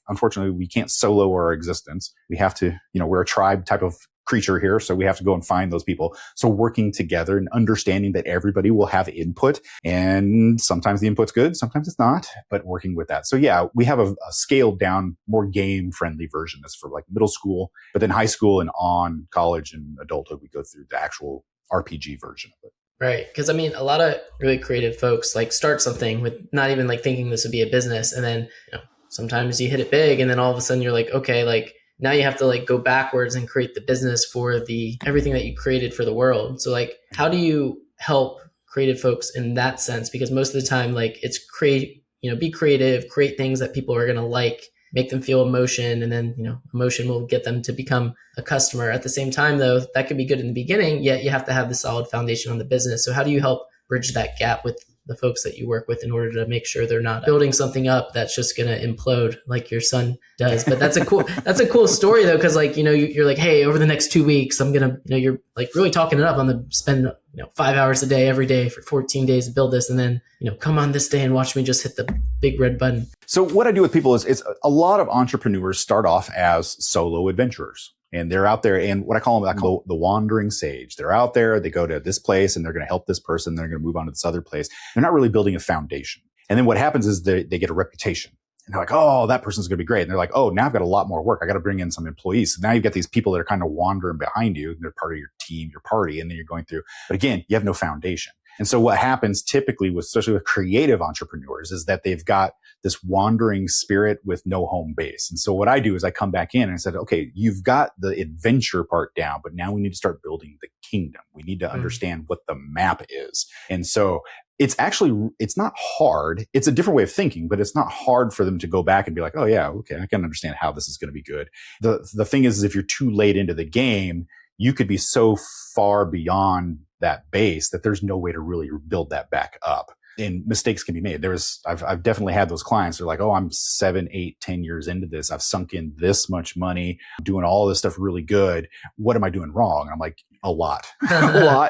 unfortunately, we can't solo our existence. We have to, we're a tribe type of creature here. So we have to go and find those people. So working together and understanding that everybody will have input and sometimes the input's good, sometimes it's not, but working with that. So yeah, we have a scaled down, more game friendly version that's for like middle school, but then high school and on college and adulthood, we go through the actual RPG version of it. Right. Because a lot of really creative folks like start something with not even like thinking this would be a business. And then, sometimes you hit it big and then all of a sudden you're like, okay, like now you have to like go backwards and create the business for everything that you created for the world. So like, how do you help creative folks in that sense? Because most of the time, like it's be creative, create things that people are going to like, make them feel emotion. And then, emotion will get them to become a customer. At the same time though, that could be good in the beginning, yet you have to have the solid foundation on the business. So how do you help bridge that gap with the folks that you work with in order to make sure they're not building something up that's just going to implode like your son does? But that's a cool story though. Cause like, you're like, hey, over the next 2 weeks, I'm going to, you're like really talking it up. I'm going to spend, 5 hours a day, every day for 14 days to build this. And then, come on this day and watch me just hit the big red button. So what I do with people is a lot of entrepreneurs start off as solo adventurers. And they're out there, and what I call the wandering sage. They're out there, they go to this place and they're going to help this person. They're going to move on to this other place. They're not really building a foundation. And then what happens is they get a reputation. And they're like, oh, that person's going to be great. And they're like, oh, now I've got a lot more work. I got to bring in some employees. So now you've got these people that are kind of wandering behind you. They're part of your team, your party, and then you're going through. But again, you have no foundation. And so what happens typically especially with creative entrepreneurs, is that they've got this wandering spirit with no home base. And so what I do is I come back in and I said, okay, you've got the adventure part down, but now we need to start building the kingdom. We need to understand what the map is. And so it's not hard. It's a different way of thinking, but it's not hard for them to go back and be like, oh yeah, okay, I can understand how this is going to be good. The thing is if you're too late into the game, you could be so far beyond that base that there's no way to really build that back up. And mistakes can be made. I've definitely had those clients. They're like, oh, I'm 7, 8, 10 years into this. I've sunk in this much money, I'm doing all this stuff really good. What am I doing wrong? And I'm like, a lot,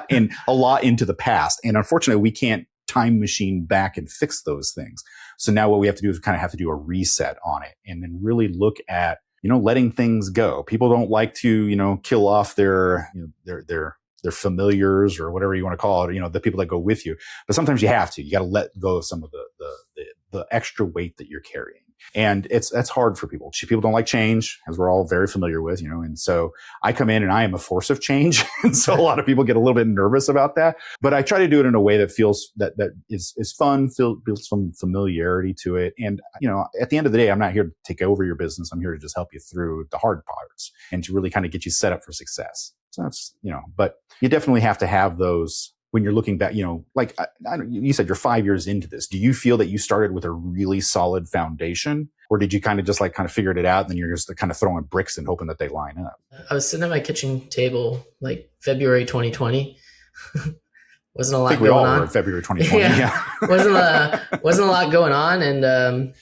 and a lot into the past. And unfortunately, we can't time machine back and fix those things. So now what we have to do is kind of have to do a reset on it and then really look at, letting things go. People don't like to, kill off their familiars or whatever you want to call it, the people that go with you. But sometimes you have to. You got to let go of some of the extra weight that you're carrying. And that's hard for people. People don't like change, as we're all very familiar with, and so I come in and I am a force of change. And so a lot of people get a little bit nervous about that, but I try to do it in a way that feels that is fun, builds some familiarity to it. And, at the end of the day, I'm not here to take over your business. I'm here to just help you through the hard parts and to really kind of get you set up for success. So that's, but you definitely have to have those. When you're looking back, like you said, you're 5 years into this. Do you feel that you started with a really solid foundation, or did you kind of figured it out and then you're just kind of throwing bricks and hoping that they line up? I was sitting at my kitchen table like February 2020. Wasn't a lot going on. I think we all were in February 2020. Yeah. wasn't a lot going on. And,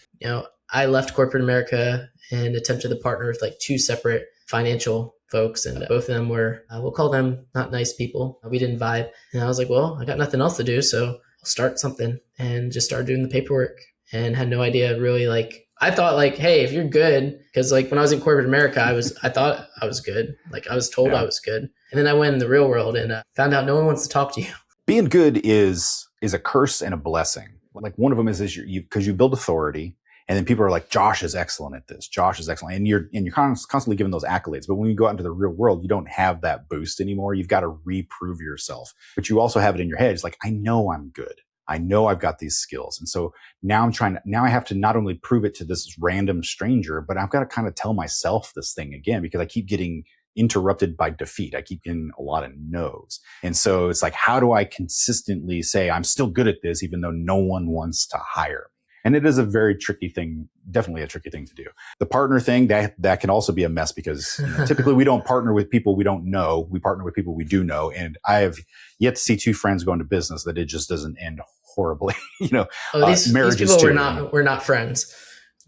I left corporate America and attempted to partner with like 2 separate financial folks, and both of them were, we'll call them not nice people. We didn't vibe. And I was like, well, I got nothing else to do, so I'll start something, and just started doing the paperwork and had no idea really. Like, I thought like, hey, if you're good, because like when I was in corporate America, I thought I was good. Like I was told I was good. And then I went in the real world and found out no one wants to talk to you. Being good is a curse and a blessing. Like one of them is because you build authority. And then people are like, Josh is excellent at this. Josh is excellent. And you're constantly given those accolades. But when you go out into the real world, you don't have that boost anymore. You've got to reprove yourself. But you also have it in your head. It's like, I know I'm good. I know I've got these skills. And so now I have to not only prove it to this random stranger, but I've got to kind of tell myself this thing again, because I keep getting interrupted by defeat. I keep getting a lot of no's. And so it's like, how do I consistently say I'm still good at this, even though no one wants to hire me? And it is a very tricky thing, definitely a tricky thing to do. The partner thing, that can also be a mess, because typically we don't partner with people we don't know. We partner with people we do know. And I have yet to see 2 friends go into business that it just doesn't end horribly. These people were not friends.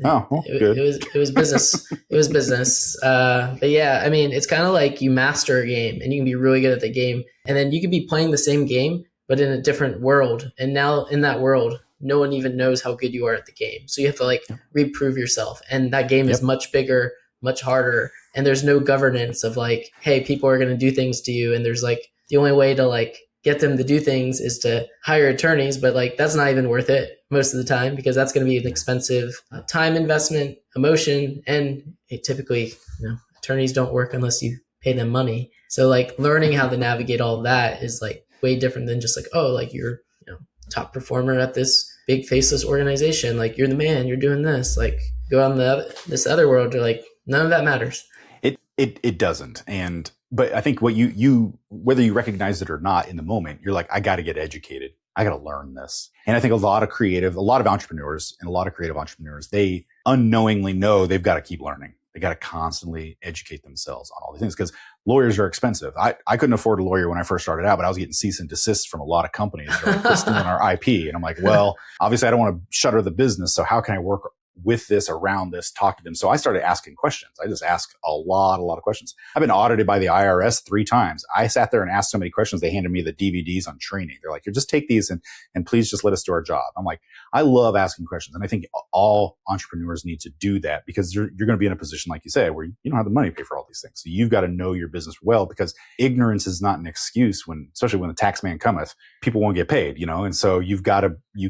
Oh, well, good. It was business. It was business. But yeah, I mean, it's kind of like you master a game and you can be really good at the game. And then you could be playing the same game, but in a different world. And now in that world, no one even knows how good you are at the game. So you have to reprove yourself. And that game is much bigger, much harder. And there's no governance of like, hey, people are going to do things to you. And there's the only way to get them to do things is to hire attorneys. But that's not even worth it most of the time, because that's going to be an expensive time investment, emotion. And typically, attorneys don't work unless you pay them money. So learning how to navigate all of that is way different than just you're top performer at this big faceless organization. You're the man, you're doing this, go on this other world. You're none of that matters. It doesn't. But I think what you, whether you recognize it or not in the moment, you're like, I got to get educated. I got to learn this. And I think a lot of entrepreneurs and a lot of creative entrepreneurs, they unknowingly know they've got to keep learning. They got to constantly educate themselves on all these things, because lawyers are expensive. I couldn't afford a lawyer when I first started out, but I was getting cease and desist from a lot of companies that were stealing our IP. And I'm like, well, obviously I don't want to shutter the business. So how can I work with this, around this, talk to them. So I started asking questions. I just ask a lot of questions. I've been audited by the IRS 3 times. I sat there and asked so many questions. They handed me the DVDs on training. They're like, "Here, just take these and please just let us do our job." I'm like, I love asking questions. And I think all entrepreneurs need to do that, because you're going to be in a position, like you said, where you don't have the money to pay for all these things. So you've got to know your business well, because ignorance is not an excuse especially when the tax man cometh, people won't get paid, And so you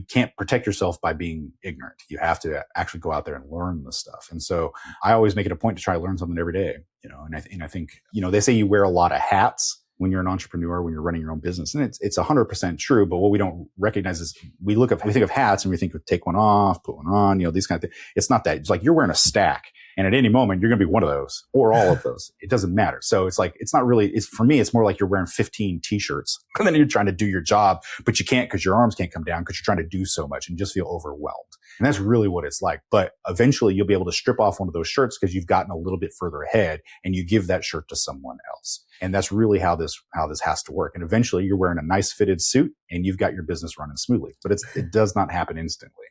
can't protect yourself by being ignorant. You have to actually go out there and learn the stuff. And so I always make it a point to try to learn something every day, and I think, they say you wear a lot of hats when you're an entrepreneur, when you're running your own business. And it's 100% true. But what we don't recognize is we think of hats and we think of take one off, put one on, these kind of things. It's not that. It's like you're wearing a stack. And at any moment, you're going to be one of those or all of those. It doesn't matter. So it's like, it's not really, for me, it's more like you're wearing 15 t-shirts and then you're trying to do your job, but you can't because your arms can't come down because you're trying to do so much and you just feel overwhelmed. And that's really what it's like. But eventually you'll be able to strip off one of those shirts because you've gotten a little bit further ahead and you give that shirt to someone else. And that's really how this has to work. And eventually you're wearing a nice fitted suit and you've got your business running smoothly, but it does not happen instantly.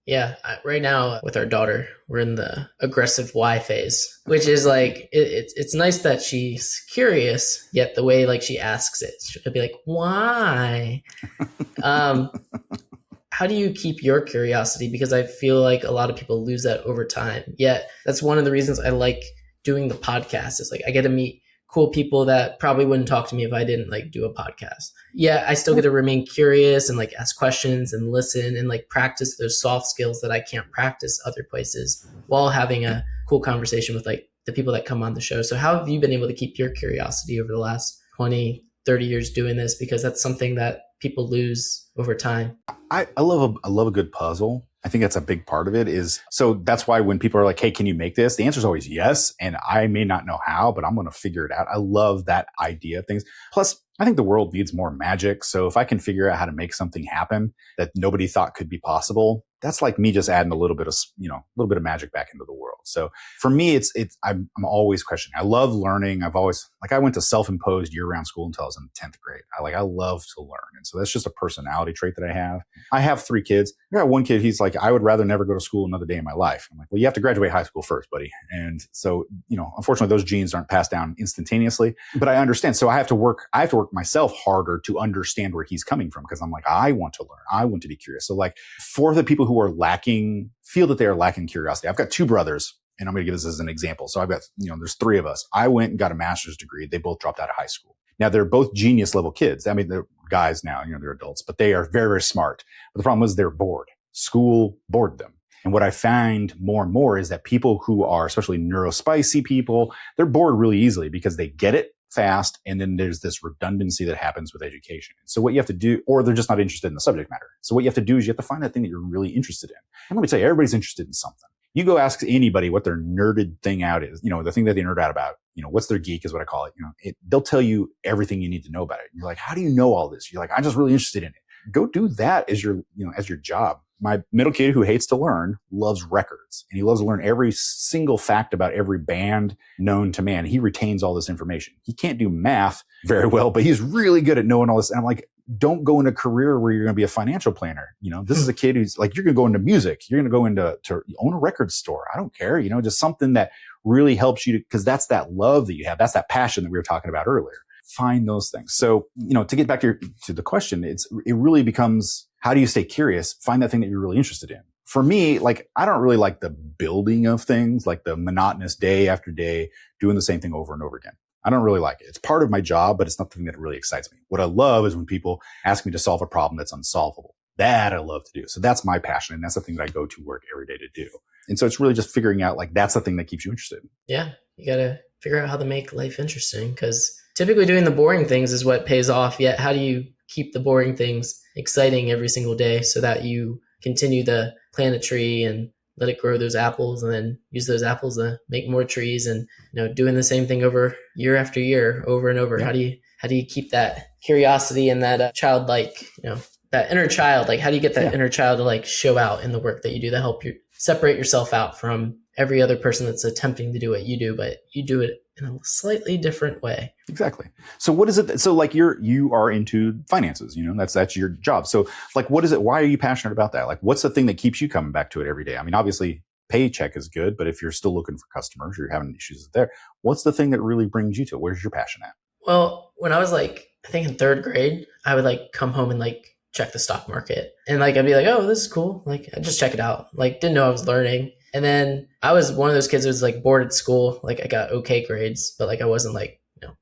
Yeah. Right now with our daughter, we're in the aggressive why phase, which is like, it's nice that she's curious, yet the way like she asks it, she'll be like, why? How do you keep your curiosity? Because I feel like a lot of people lose that over time. Yet that's one of the reasons I like doing the podcast, is like, I get to meet cool people that probably wouldn't talk to me if I didn't like do a podcast. Yeah, I still get to remain curious and like ask questions and listen and like practice those soft skills that I can't practice other places while having a cool conversation with like the people that come on the show. So how have you been able to keep your curiosity over the last 20, 30 years doing this? Because that's something that people lose over time. I love a good puzzle. I think that's a big part of it so that's why when people are like, "Hey, can you make this?" The answer is always yes. And I may not know how, but I'm going to figure it out. I love that idea of things. Plus, I think the world needs more magic. So if I can figure out how to make something happen that nobody thought could be possible, that's like me just adding a little bit of magic back into the world. So for me, I'm always questioning. I love learning. I went to self-imposed year-round school until I was in 10th grade. I love to learn. And so that's just a personality trait that I have. I have 3 kids. I got one kid. He's like, "I would rather never go to school another day in my life." I'm like, "Well, you have to graduate high school first, buddy." And so, unfortunately those genes aren't passed down instantaneously, but I understand. So I have to work myself harder to understand where he's coming from, because I'm like, I want to learn. I want to be curious. So like, for the people who are feel that they are lacking curiosity, I've got 2 brothers, and I'm going to give this as an example. So I've got, there's 3 of us. I went and got a master's degree. They both dropped out of high school. Now they're both genius level kids. I mean, they're guys now, they're adults, but they are very, very smart. But the problem is they're bored. School bored them. And what I find more and more is that people who are, especially neurospicy people, they're bored really easily because they get it fast. And then there's this redundancy that happens with education. So what you have to do, or they're just not interested in the subject matter. So what you have to do is you have to find that thing that you're really interested in. And let me tell you, everybody's interested in something. You go ask anybody what their nerded thing out is, the thing that they nerd out about, what's their geek is what I call it. They'll tell you everything you need to know about it. And you're like, "How do you know all this?" You're like, "I'm just really interested in it." Go do that as your job. My middle kid, who hates to learn, loves records, and he loves to learn every single fact about every band known to man. He retains all this information. He can't do math very well, but he's really good at knowing all this. And I'm like, don't go into a career where you're going to be a financial planner. This is a kid who's like, you're going to go into music. You're going to go into to own a record store. I don't care. Just something that really helps you because that's that love that you have. That's that passion that we were talking about earlier. Find those things. So, to get back to the question, it really becomes, how do you stay curious? Find that thing that you're really interested in. For me, I don't really like the building of things, like the monotonous day after day, doing the same thing over and over again. I don't really like it. It's part of my job, but it's not the thing that really excites me. What I love is when people ask me to solve a problem that's unsolvable. That I love to do. So that's my passion. And that's the thing that I go to work every day to do. And so it's really just figuring out that's the thing that keeps you interested. Yeah. You got to figure out how to make life interesting, because typically doing the boring things is what pays off. Yet how do you keep the boring things exciting every single day so that you continue to plant a tree and let it grow those apples and then use those apples to make more trees, and doing the same thing over year after year, over and over. Yeah. How do you keep that curiosity and that childlike, that inner child? Like, how do you get that inner child to show out in the work that you do, to help you separate yourself out from every other person that's attempting to do what you do, but you do it in a slightly different way? Exactly. So what is it? So you are into finances, that's your job. So what is it? Why are you passionate about that? What's the thing that keeps you coming back to it every day? I mean, obviously paycheck is good, but if you're still looking for customers or you're having issues there, what's the thing that really brings you to it? Where's your passion at? Well, when I was like, I think in third grade, I would like come home and like check the stock market. And like, I'd be like, oh, this is cool. Like, I'd just check it out. Like, didn't know I was learning. And then I was one of those kids who was like bored at school. Like, I got okay grades, but like, I wasn't like,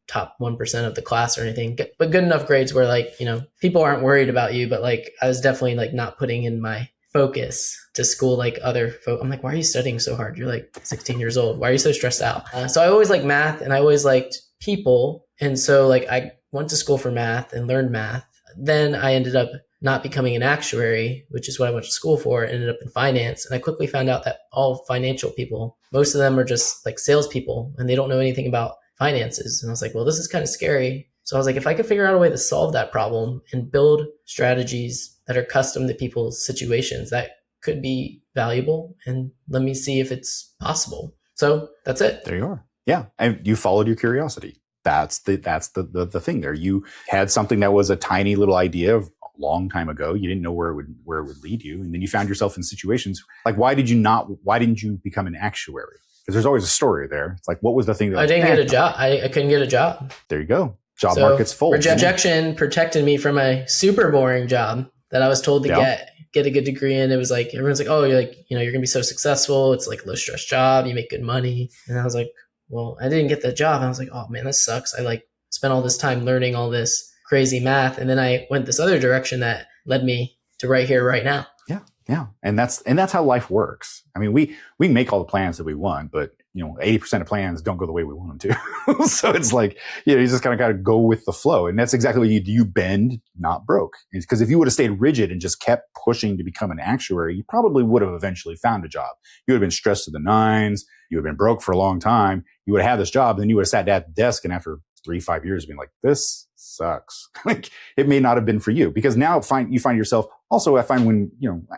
top 1% of the class or anything, but good enough grades where like, people aren't worried about you. But like, I was definitely like not putting in my focus to school like other folk. I'm like, why are you studying so hard? You're like 16 years old. Why are you so stressed out? So I always liked math and I always liked people. And so like I went to school for math and learned math. Then I ended up not becoming an actuary, which is what I went to school for, ended up in finance. And I quickly found out that all financial people, most of them are just like salespeople and they don't know anything about finances. And I was like, well, this is kind of scary. So I was like, if I could figure out a way to solve that problem and build strategies that are custom to people's situations, that could be valuable. And let me see if it's possible. So that's it. There you are. Yeah. And you followed your curiosity. That's the thing there. You had something that was a tiny little idea of a long time ago. You didn't know where it would lead you. And then you found yourself in situations like, why didn't you become an actuary? Because there's always a story there. It's like, what was the thing that I didn't get a job? I couldn't get a job. There you go. Job market's full. Rejection protected me from a super boring job that I was told to get a good degree in. It was like, everyone's like, oh, you're like, you're going to be so successful. It's like a low stress job. You make good money. And I was like, well, I didn't get that job. I was like, oh man, this sucks. I like spent all this time learning all this crazy math. And then I went this other direction that led me to right here, right now. Yeah. Yeah. And that's how life works. I mean, we make all the plans that we want, but 80% of plans don't go the way we want them to. So it's like, you just kind of got to go with the flow. And that's exactly what you do. You bend, not broke. Because if you would have stayed rigid and just kept pushing to become an actuary, you probably would have eventually found a job. You would have been stressed to the nines. You would have been broke for a long time. You would have had this job. And then you would have sat at the desk. And after 3-5 years being like, this sucks. Like it may not have been for you, because now you find yourself also, I find when,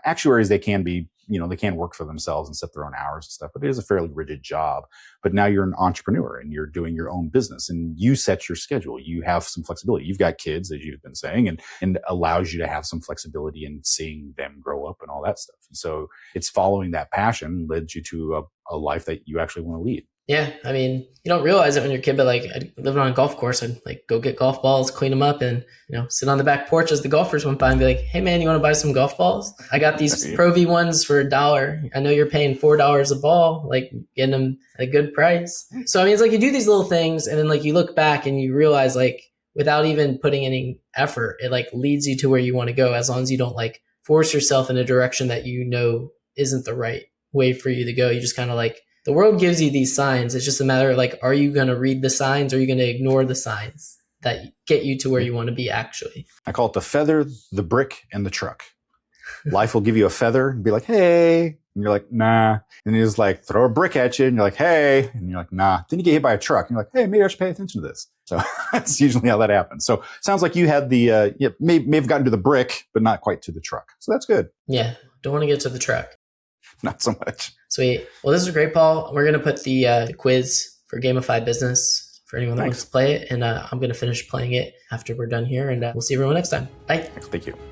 actuaries, they can be, they can work for themselves and set their own hours and stuff, but it is a fairly rigid job. But now you're an entrepreneur and you're doing your own business and you set your schedule. You have some flexibility. You've got kids, as you've been saying, and allows you to have some flexibility in seeing them grow up and all that stuff. And so it's following that passion led you to a life that you actually want to lead. Yeah. I mean, you don't realize it when you're a kid, but like I lived on a golf course. I'd like go get golf balls, clean them up, and, sit on the back porch as the golfers went by and be like, hey man, you want to buy some golf balls? I got these Pro V ones for $1. I know you're paying $4 a ball, like getting them at a good price. So I mean, it's like you do these little things and then like you look back and you realize like without even putting any effort, it like leads you to where you want to go, as long as you don't like force yourself in a direction that isn't the right way for you to go. You just kind of like, the world gives you these signs. It's just a matter of like, are you going to read the signs or are you going to ignore the signs that get you to where you want to be actually? I call it the feather, the brick, and the truck. Life will give you a feather and be like, hey. And you're like, nah. And you just like throw a brick at you and you're like, hey. And you're like, nah. Then you get hit by a truck and you're like, hey, maybe I should pay attention to this. So that's usually how that happens. So sounds like you had may have gotten to the brick, but not quite to the truck. So that's good. Yeah. Don't want to get to the truck. Not so much. Sweet. Well, this was great, Paul. We're going to put the quiz for Gamified Business for anyone that wants to play it. And I'm going to finish playing it after we're done here. And we'll see everyone next time. Bye. Thank you.